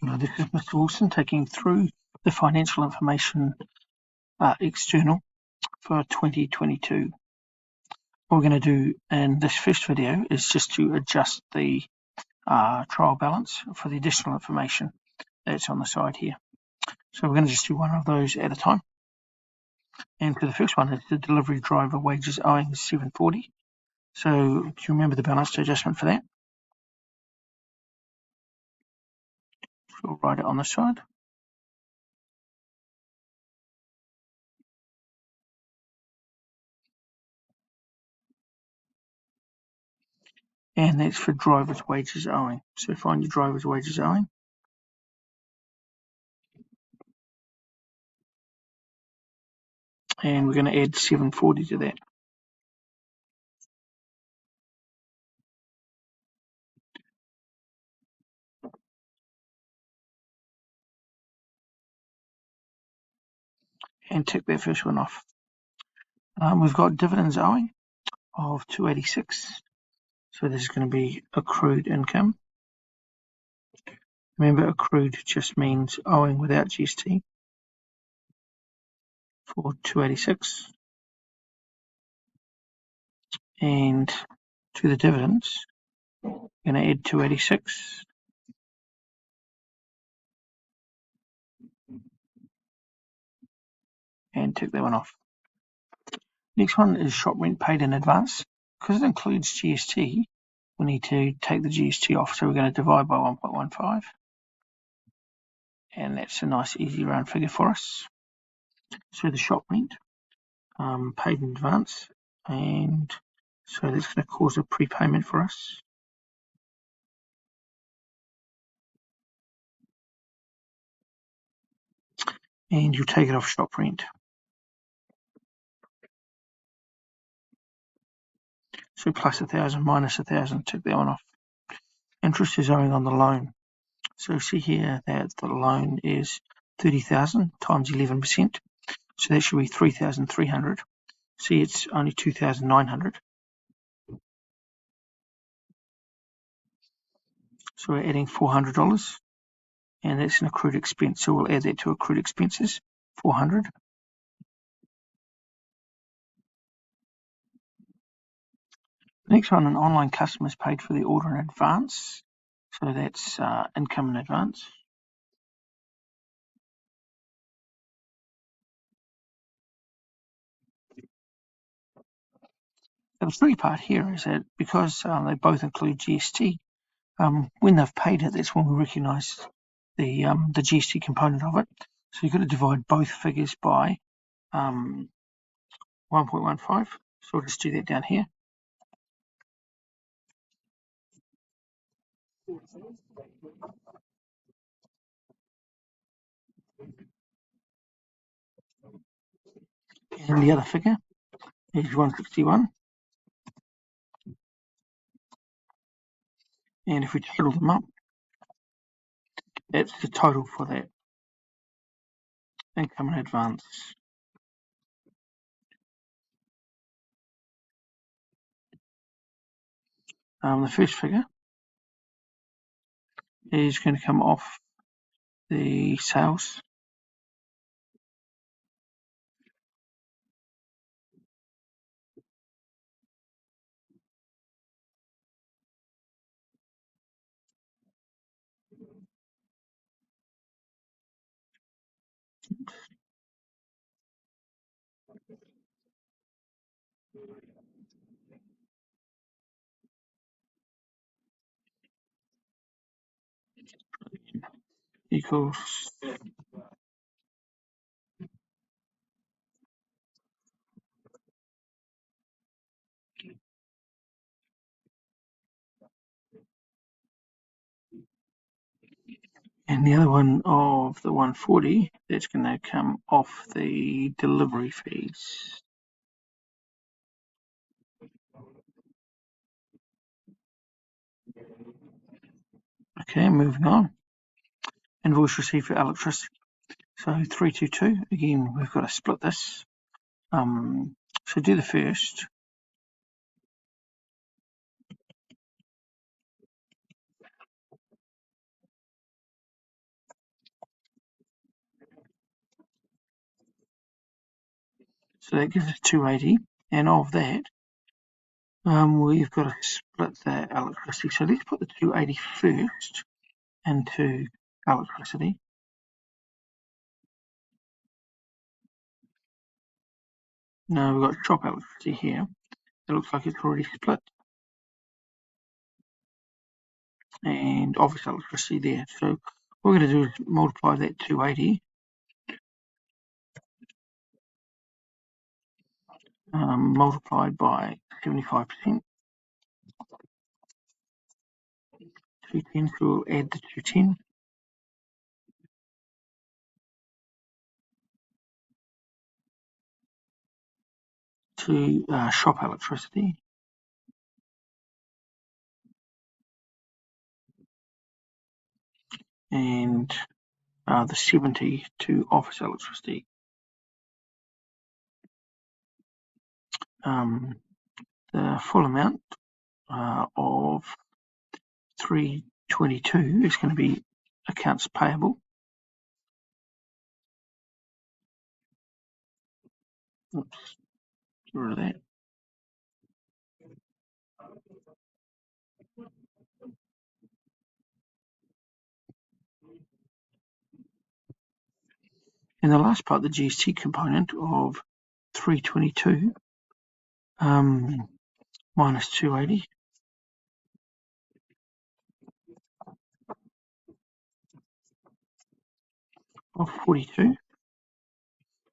This is Mr. Wilson taking you through the financial information external for 2022. What we're going to do in this first video is just to adjust the trial balance for the additional information that's on the side here. So we're going to just do one of those at a time. And for the first one, it's the delivery driver wages owing is $740. So do you remember the balance adjustment for that? So we'll write it on the side. And that's for driver's wages owing. So find your driver's wages owing. And we're going to add $740 to that. And tick that first one off. We've got dividends owing of $286. So this is going to be accrued income. Remember, accrued just means owing without GST for $286. And to the dividends, I'm going to add $286. And tick that one off. Next one is shop rent paid in advance. Because it includes GST, we need to take the GST off. So we're going to divide by 1.15. And that's a nice easy round figure for us. So the shop rent paid in advance, and so that's going to cause a prepayment for us. And you'll take it off shop rent. So plus 1,000 minus 1,000, take that one off. Interest is owing on the loan. So see here that the loan is 30,000 times 11%. So that should be 3,300. See, it's only 2,900. So we're adding $400, and that's an accrued expense. So we'll add that to accrued expenses, 400. Next one, an online customer is paid for the order in advance. So that's income in advance. The tricky part here is that because they both include GST, when they've paid it, that's when we recognise the GST component of it. So you've got to divide both figures by 1.15. So we'll just do that down here. And the other figure is 161. And if we total them up, that's the total for that income in advance. The first figure is going to come off the sales. Equals and the other one of the 140, that's going to come off the delivery fees. Okay, moving on. Invoice received for electricity. So 322, again, we've got to split this. So do the first. So that gives us 280, and of that, we've got to split the electricity. So let's put the 280 first into electricity. Now we've got shop electricity here. It looks like it's already split. And office electricity there. So what we're going to do is multiply that 280 multiplied by 75%. 210, so we'll add the 210 to shop electricity. And the 70 to office electricity. The full amount of 322 is going to be accounts payable. Oops, get rid of that. And the last part, the GST component of 322 minus 280 of 42.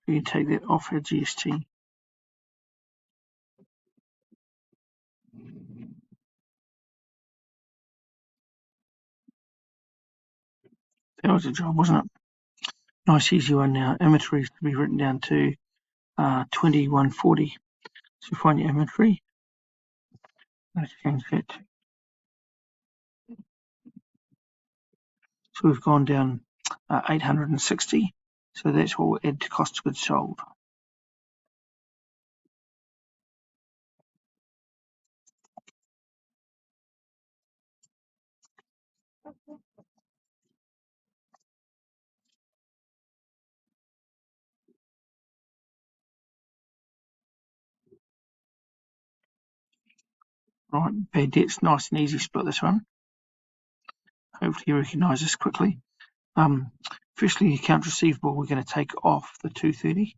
We can take that off our GST. That was a job, wasn't it? Nice easy one now. Inventory is to be written down to 2140. So find your inventory. Let's change that. So we've gone down 860. So that's what we'll add to cost of goods sold. Right, bad debts, nice and easy split this one. Hopefully you recognise this quickly. Firstly, the accounts receivable, we're going to take off the 230.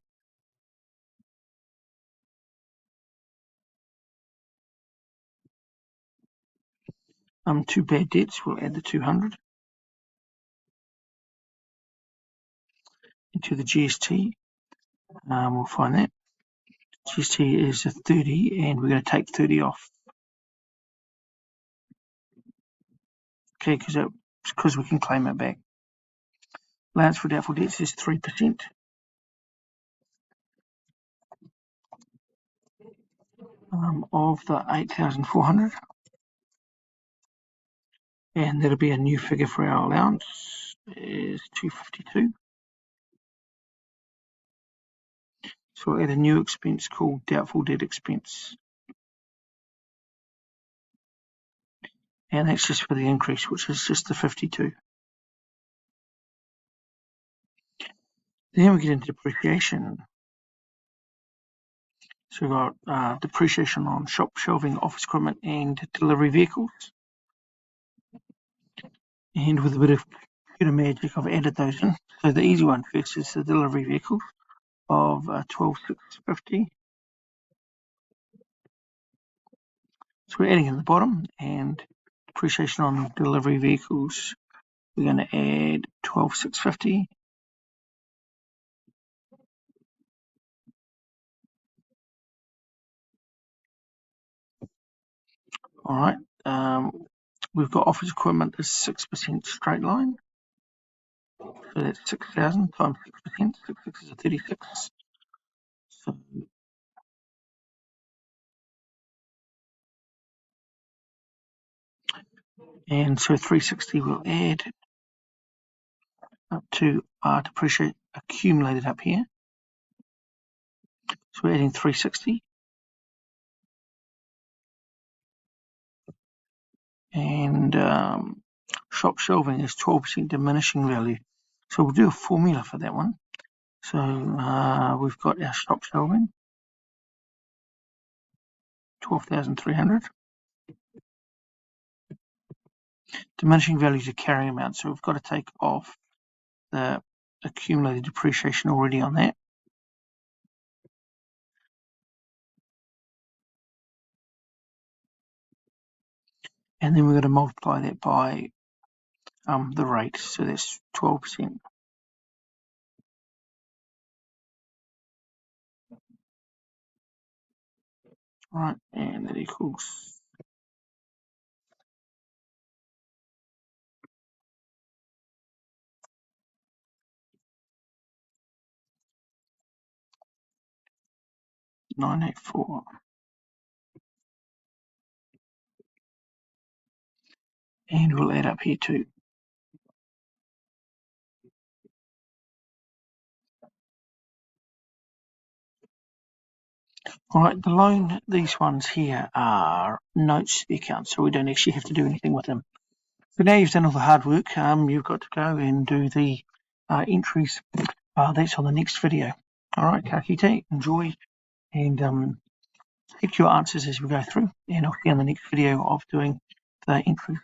To bad debts, we'll add the 200. Into the GST, we'll find that. GST is a 30, and we're going to take 30 off. Okay, because we can claim it back. Allowance for doubtful debts is 3%. Of the 8,400. And that'll be a new figure for our allowance, is 252. So we'll add a new expense called doubtful debt expense. And that's just for the increase, which is just the 52. Then we get into depreciation. So we've got depreciation on shop shelving, office equipment, and delivery vehicles. And with a bit of computer magic, I've added those in. So the easy one first is the delivery vehicles of 12,650. So we're adding in the bottom, and depreciation on delivery vehicles, we're going to add 12,650. All right. We've got office equipment is 6% straight line. So that's 6,000 times 6%. 6 is a 36. So and so 360 will add up to our depreciation accumulated up here. So we're adding 360. And shop shelving is 12% diminishing value. So we'll do a formula for that one. So we've got our shop shelving. 12,300. Diminishing values of carrying amount, so we've got to take off the accumulated depreciation already on that. And then we're going to multiply that by the rate, so that's 12%. Right, and that equals 984. And we'll add up here too. Alright, below these ones here are notes to the account, so we don't actually have to do anything with them. So now you've done all the hard work, you've got to go and do the entries. That's on the next video. Alright, ka kite, enjoy, and take your answers as we go through, and I'll see you on the next video of doing the entries.